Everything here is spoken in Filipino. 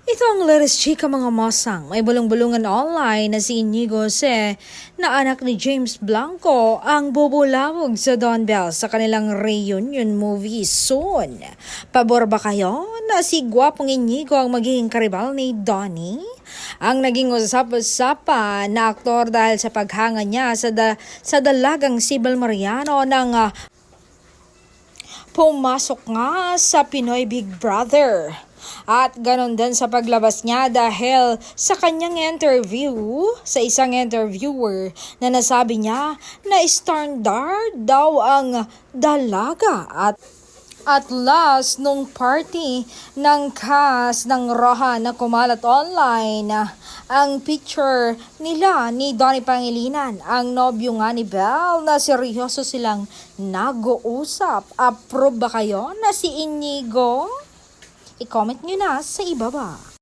Ito ang latest chika mga masang. May bulong-bulungan online na si Inigo Jose na anak ni James Blanco ang bubulawog sa Don Bell sa kanilang reunion movie soon. Pabor ba kayo na si gwapong Inigo ang magiging karibal ni Donnie? Ang naging usap-usapan na aktor dahil sa paghanga niya sa dalagang Sibel Mariano ng pumasok nga sa Pinoy Big Brother. At ganon din sa paglabas niya dahil sa kanyang interview sa isang interviewer na nasabi niya na standard daw ang dalaga at last nung party ng cast ng Roja na kumalat online, ang picture nila ni Donnie Pangilinan, ang nobyo nga ni Belle na seryoso silang nag-uusap. Approve ba kayo na si Inigo? I-comment nyo na sa ibaba.